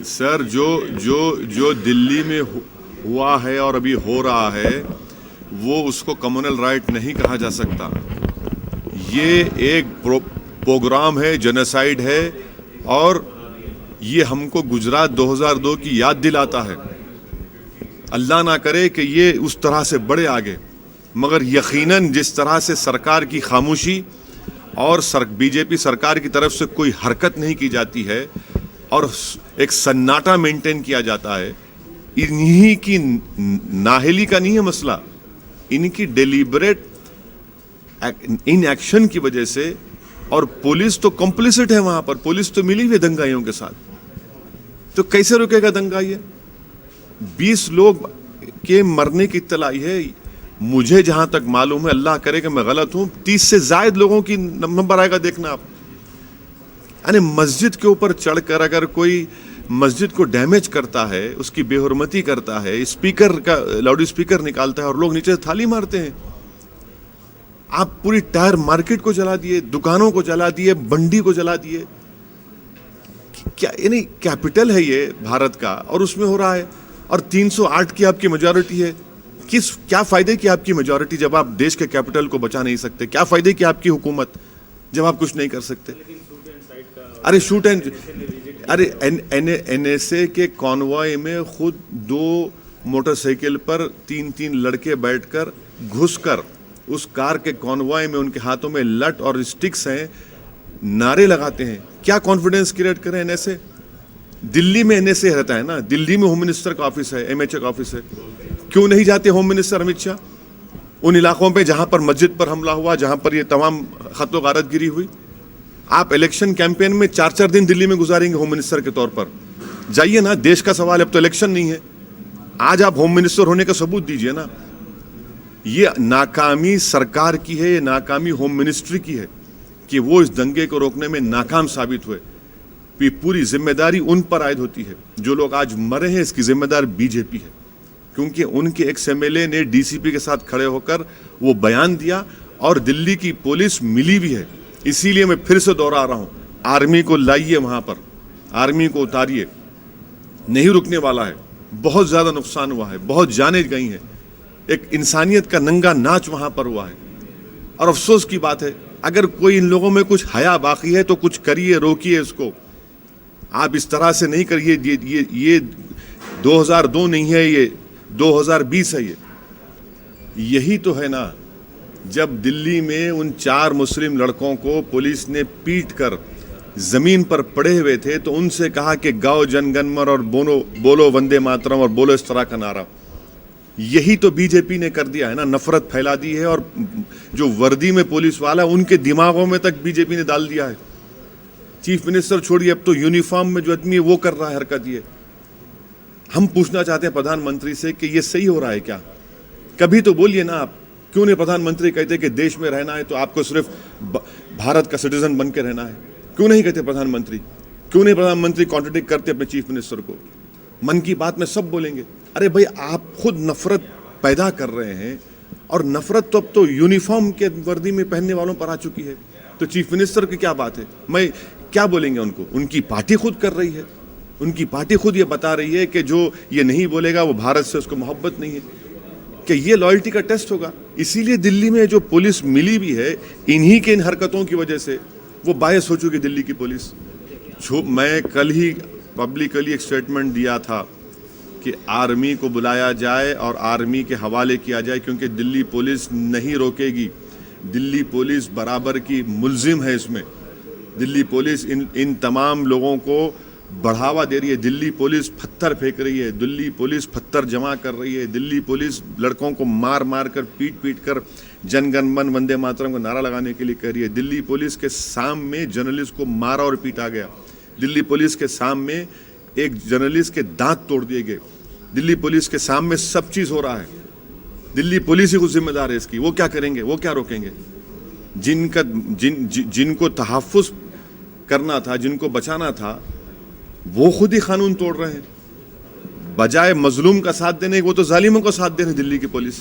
Sir, जो जो जो दिल्ली में हुआ है और अभी हो रहा है, वो उसको कम्युनल राइट नहीं कहा जा सकता। ये एक प्रोग्राम है, जेनोसाइड है, और ये हमको गुजरात 2002 की याद दिलाता है। अल्लाह ना करे कि ये उस तरह से बढ़े आगे, मगर यकीनन जिस तरह से सरकार की खामोशी और बीजेपी सरकार की तरफ से कोई हरकत नहीं की जाती है और एक सन्नाटा मेंटेन किया जाता है, इन्हीं की नाहली का नहीं है मसला, इनकी डेलिबरेट इन एक्शन की वजह से। और पुलिस तो कॉम्प्लिसिट है वहां पर, पुलिस तो मिली हुई है दंगाइयों के साथ, तो कैसे रुकेगा दंगाई? 20 लोग के मरने की इत्तला आई है। मुझे जहां तक मालूम है, अल्लाह करे कि मैं गलत हूं, 30 से ज्यादा लोगों की नंबर आएगा, देखना आप। यानी मस्जिद के ऊपर चढ़कर अगर कोई मस्जिद को डैमेज करता है, उसकी बेहुरमती करता है, स्पीकर का लाउड स्पीकर निकालता है और लोग नीचे से थाली मारते हैं। आप पूरी टायर मार्केट को जला दिए, दुकानों को जला दिए, मंडी को जला दिए। क्या यानी कैपिटल है ये भारत का, और उसमें हो रहा है, और 308 की आपकी मेजॉरिटी है। क्या फायदे की आपकी मेजॉरिटी जब आप देश के कैपिटल को बचा नहीं सकते? क्या फायदे की आपकी हुकूमत जब आप कुछ नहीं कर सकते? अरे शूट एंड अरे एनएसए के कॉन्वॉय में खुद 2 मोटरसाइकिल पर 3-3 लड़के बैठकर घुसकर उस कार के कॉन्वॉय में, उनके हाथों में लट और स्टिक्स हैं, नारे लगाते हैं। क्या कॉन्फिडेंस क्रिएट करें एनएसए? दिल्ली में एनएसए रहता है ना, दिल्ली में होम मिनिस्टर का ऑफिस है, एमएचए का ऑफिस है। क्यों नहीं जाते होम मिनिस्टर अमित शाह उन इलाकों पे जहां पर मस्जिद पर हमला हुआ, जहां पर ये तमाम खत्तो गारत गिरी हुई? आप इलेक्शन कैंपेन में 4-4 दिन दिल्ली में गुजारेंगे होम मिनिस्टर के तौर पर? जाइए ना, देश का सवाल है, अब तो इलेक्शन नहीं है। आज आप होम मिनिस्टर होने का सबूत दीजिए ना। ये नाकामी सरकार की है, ये नाकामी होम मिनिस्ट्री की है कि वो इस दंगे को रोकने में नाकाम साबित हुए। पूरी जिम्मेदारी उन पर आयद होती है। जो लोग आज मरे हैं, इसकी जिम्मेदार बीजेपी है, क्योंकि उनके एक्स एमएलए ने डीसीपी के साथ खड़े होकर वो बयान दिया, और दिल्ली की पुलिस मिली भी है। इसीलिए मैं फिर से दोहरा रहा हूं, आर्मी को लाइए वहां पर, आर्मी को उतारिए, नहीं रुकने वाला है। बहुत ज्यादा नुकसान हुआ है, बहुत जाने गई हैं, एक इंसानियत का नंगा नाच वहां पर हुआ है। और अफसोस की बात है, अगर कोई इन लोगों में कुछ हया बाकी है तो कुछ करिए, रोकिए इसको। आप इस तरह से नहीं करिए। ये 2002 नहीं है, ये 2020 है। यही तो है ना, जब दिल्ली में उन 4 मुस्लिम लड़कों को पुलिस ने पीट कर जमीन पर पड़े हुए थे, तो उनसे कहा कि गाओ जनगणमन और बोलो वंदे मातरम और बोलो इस तरह का नारा। यही तो बीजेपी ने कर दिया है ना, नफरत फैला दी है। और जो वर्दी में पुलिस वाला, उनके दिमागों में तक बीजेपी ने डाल दिया है। चीफ मिनिस्टर छोड़िए, अब तो यूनिफॉर्म में जो आदमी है वो कर रहा है हरकत। ये हम पूछना चाहते हैं प्रधानमंत्री से कि ये सही हो रहा है क्या? कभी तो बोलिए ना आप। क्यों नहीं प्रधानमंत्री कहते कि देश में रहना है तो आपको सिर्फ भारत का सिटीजन बन के रहना है? क्यों नहीं कहते प्रधानमंत्री? क्यों नहीं प्रधानमंत्री कॉन्ट्रडिक्ट करते अपने चीफ मिनिस्टर को? मन की बात में सब बोलेंगे। अरे भाई, आप खुद नफरत पैदा कर रहे हैं, और नफरत तो अब तो यूनिफॉर्म के वर्दी में पहनने वालों पर आ चुकी है, तो चीफ मिनिस्टर की क्या बात है? मैं क्या बोलेंगे उनको? उनकी पार्टी खुद कर रही है, उनकी पार्टी खुद ये बता रही है कि जो ये नहीं बोलेगा वो भारत से उसको मोहब्बत नहीं है, कि ये लॉयल्टी का टेस्ट होगा। इसीलिए दिल्ली में जो पुलिस मिली भी है, इन्हीं के इन हरकतों की वजह से वो बायस हो चुकी दिल्ली की पुलिस। मैं कल ही पब्लिकली एक स्टेटमेंट दिया था कि आर्मी को बुलाया जाए और आर्मी के हवाले किया जाए, क्योंकि दिल्ली पुलिस नहीं रोकेगी। दिल्ली पुलिस बराबर की मुल्जिम है इसमें। दिल्ली पुलिस इन तमाम लोगों को बढ़ावा दे रही है। दिल्ली पुलिस पत्थर फेंक रही है, दिल्ली पुलिस पत्थर जमा कर रही है, दिल्ली पुलिस लड़कों को मार मार कर, पीट पीट कर जनगणमन वंदे मातरम को नारा लगाने के लिए कह रही है। दिल्ली पुलिस के सामने जर्नलिस्ट को मारा और पीटा गया। दिल्ली पुलिस के सामने एक जर्नलिस्ट के दांत तोड़ दिए गए। दिल्ली पुलिस के सामने सब चीज हो रहा है। दिल्ली पुलिस ही कुछ जिम्मेदार है इसकी। वो क्या करेंगे? वो क्या रोकेंगे? जिनको तहफ़्फ़ुज़ करना था, जिनको बचाना था, वो खुद ही कानून तोड़ रहे हैं। बजाय मजलूम का साथ देने, वो तो जालिमों का साथ दे रहे हैं दिल्ली की पुलिस।